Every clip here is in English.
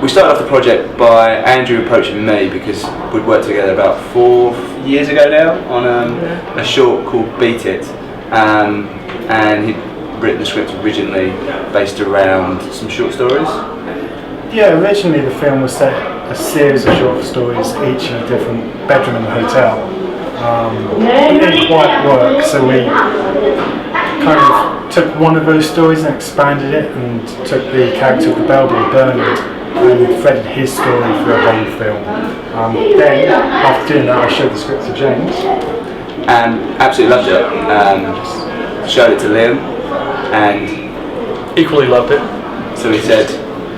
we started off the project by Andrew approaching me because we'd worked together about 4 years ago now on a short called Beat It, and he'd written the script originally based around some short stories. Yeah, originally the film was set a series of short stories, each in a different bedroom in the hotel. It didn't quite work, so we kind of took one of those stories and expanded it, and took the character of the bellboy Bernard and threaded his story for a whole film. Then, after doing that, I showed the script to James. And absolutely loved it. Showed it to Liam, and equally loved it. So he said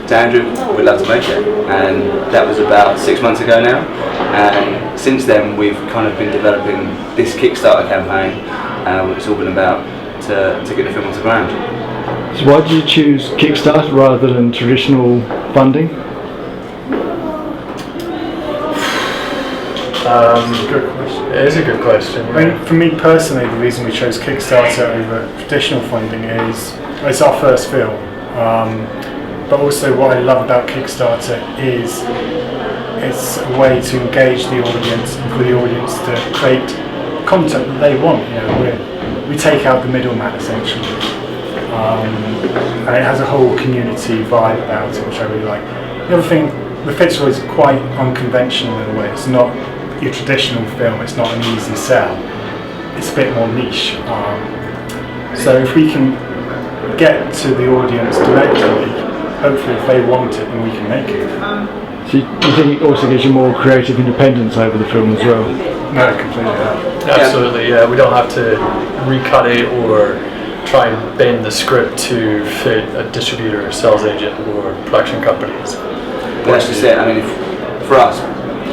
to Andrew, we'd love to make it, and that was about 6 months ago now, and since then we've kind of been developing this Kickstarter campaign, which it's all been about to get the film off the ground. So why did you choose Kickstarter rather than traditional funding? Good question. It is a good question. I mean, for me personally, the reason we chose Kickstarter over traditional funding is it's our first film. But also what I love about Kickstarter is it's a way to engage the audience and for the audience to create content that they want. You know, we take out the middleman essentially, and it has a whole community vibe about it, which I really like. The other thing, the Fitzroy is quite unconventional in a way. It's not your traditional film. It's not an easy sell. It's a bit more niche. So if we can get to the audience directly, hopefully if they want it, then we can make it. So you think it also gives you more creative independence over the film as well? No, completely. Yeah. Absolutely, yeah. We don't have to recut it or try and bend the script to fit a distributor, sales agent, or production companies. Well, that's just it. I mean, for us,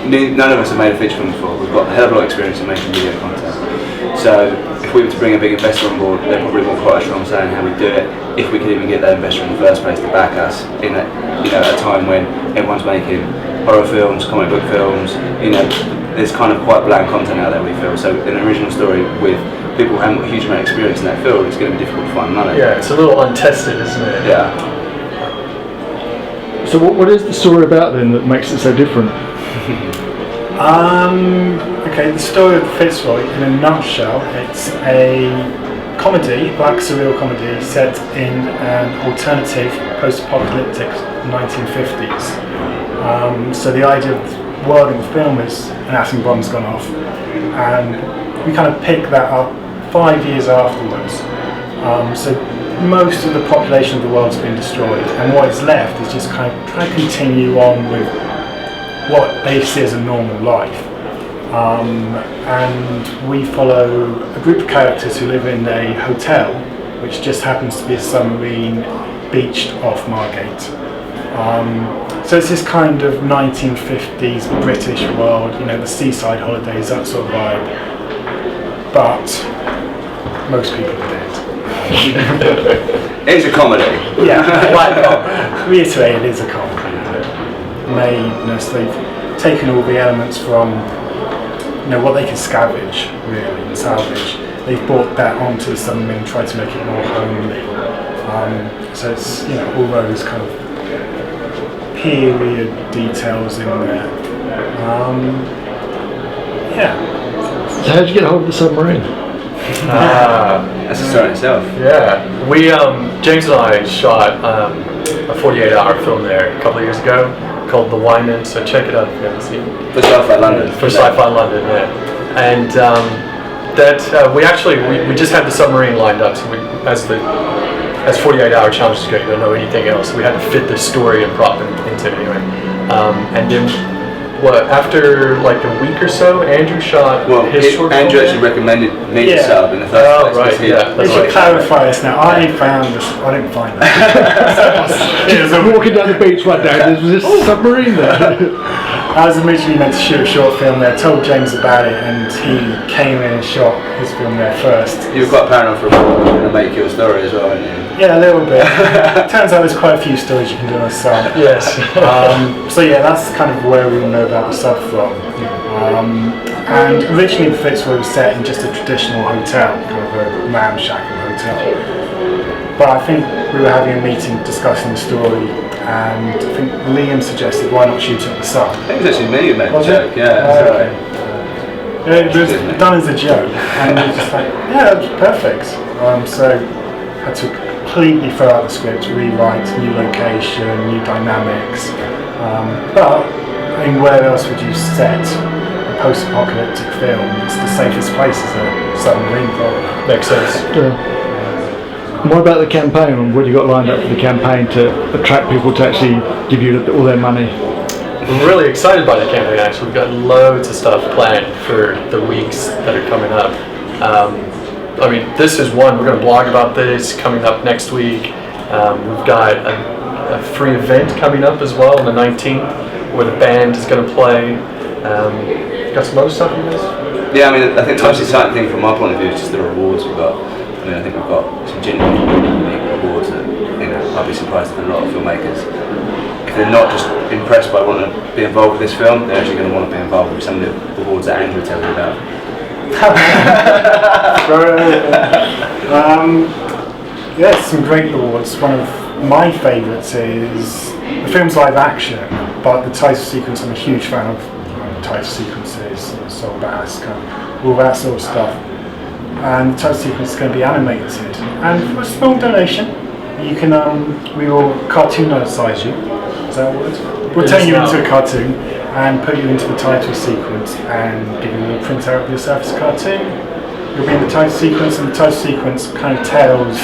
none of us have made a feature film before. We've got a hell of a lot of experience in making video content. So if we were to bring a big investor on board, they'd probably want quite a strong say in how we do it, if we could even get that investor in the first place to back us in a, at a time when everyone's making horror films, comic book films. There's kind of quite bland content out there, we feel. So an original story with people who haven't got a huge amount of experience in that field, it's going to be difficult to find money. Yeah, it's a little untested, isn't it? Yeah. So what is the story about then that makes it so different? Okay, the story of the Fitzroy, in a nutshell, it's a comedy, black surreal comedy, set in an alternative post-apocalyptic 1950s. So the idea of the world in the film is an atom bomb's gone off, and we kind of pick that up 5 years afterwards. So most of the population of the world's been destroyed, and what is left is just kind of trying to continue on with what they see as a normal life. And we follow a group of characters who live in a hotel, which just happens to be a submarine beached off Margate. So it's this kind of 1950s British world, the seaside holidays, that sort of vibe. But most people are dead. It's a comedy. Yeah, reiterate, it is a comedy. They've taken all the elements from what they can scavenge really and salvage. They've brought that onto the submarine and tried to make it more homely. So it's all those kind of period details in there. So how did you get hold of the submarine? That's a story in itself. Yeah, we James and I shot a 48-hour film there a couple of years ago called The Wyman, so check it out if you haven't seen it. For Sci-Fi London. For Sci-Fi London, yeah. And we just had the submarine lined up, so as 48-hour challenges go, you don't know anything else. So we had to fit this story and prop into it anyway. And then after like a week or so, Andrew shot his short film. Andrew actually recommended me to sub in the first place. Right, yeah. We should clarify this now. I didn't find that. It was walking down the beach right now, there was this submarine there. I was originally meant to shoot a short film there, told James about it, and he came in and shot his film there first. You were quite paranoid for a while, going to make your story as well, weren't you? Yeah, a little bit. Turns out there's quite a few stories you can do on a sub. Yes. So yeah, that's kind of where we all know about the sub from. And originally the Fitzroy was set in just a traditional hotel, kind of a ramshackle hotel. But I think we were having a meeting discussing the story, and I think Liam suggested why not shoot it at the sun. I think it was actually me who made the Was joke. it? Yeah. Oh, so- okay. Yeah, it was done as a joke, and it was just like, yeah, it was perfect. So I had to completely throw out the script, rewrite, new location, new dynamics. But I mean, where else would you set a post-apocalyptic film? It's the safest place is a submarine, probably. Makes sense. And what about the campaign? What have you got lined up for the campaign to attract people to actually give you all their money? I'm really excited by the campaign, actually. We've got loads of stuff planned for the weeks that are coming up. I mean, this is one. We're going to blog about this coming up next week. We've got a free event coming up as well on the 19th where the band is going to play. Got some other stuff you guys? Yeah, I mean, I think the most exciting thing from my point of view is just the rewards we've got. I mean, I think we've got some genuinely unique rewards that, I'd be surprised if a lot of filmmakers, if they're not just impressed by wanting to be involved with this film, they're actually going to want to be involved with some of the awards that Andrew tells you about. Yes, some great awards. One of my favourites is the film's live action, but the title sequence, I'm a huge fan of title sequences, Soul Bass, all that sort of stuff. And the title sequence is going to be animated. And for a small donation, you can, we will cartoonisize you. Is that a word? We'll turn you into a cartoon and put you into the title sequence and give you a little printout of yourself as a cartoon. You'll be in the title sequence, and the title sequence kind of tells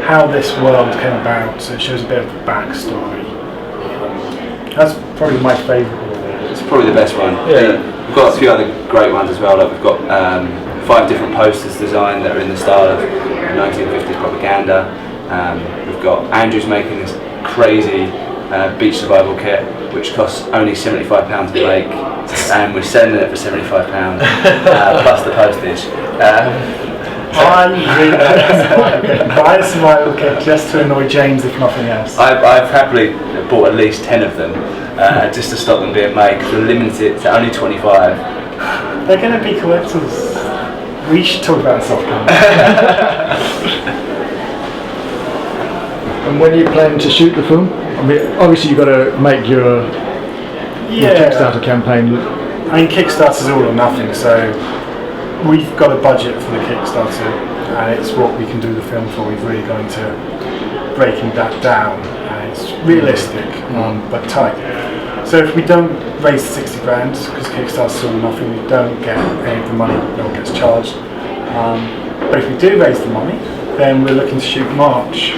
how this world came about, so it shows a bit of the backstory. That's probably my favourite one. It's probably the best one. Yeah. We've got a few other great ones as well. Like we've got 5 different posters designed that are in the style of 1950s propaganda. We've got Andrew's making this crazy beach survival kit, which costs only £75 to make, and we're selling it for £75 plus the postage. I really buy a survival kit just to annoy James, if nothing else. I've happily bought at least 10 of them just to stop them being made, because we're limited to only 25. They're going to be collectors. We should talk about soft cam. And when are you planning to shoot the film? I mean, obviously you've got to make your Kickstarter campaign. I mean, Kickstarter's all or nothing, so we've got a budget for the Kickstarter, and it's what we can do the film for. We've really gone to breaking that down, and it's realistic, but tight. So if we don't raise 60 grand, because Kickstarter's all or nothing, we don't get any of the money, no one gets charged. But if we do raise the money, then we're looking to shoot March,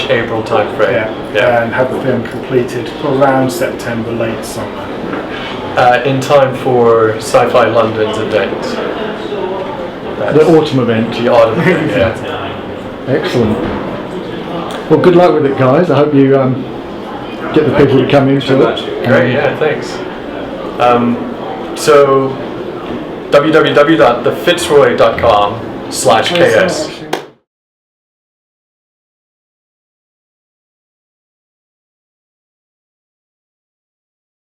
April time frame. And have the film completed for around September, late summer. In time for Sci-Fi London's event. The autumn event. The autumn event, yeah. Excellent. Well, good luck with it, guys. I hope you get the people to come into it. Great, yeah, thanks. So, www.thefitzroy.com/ks.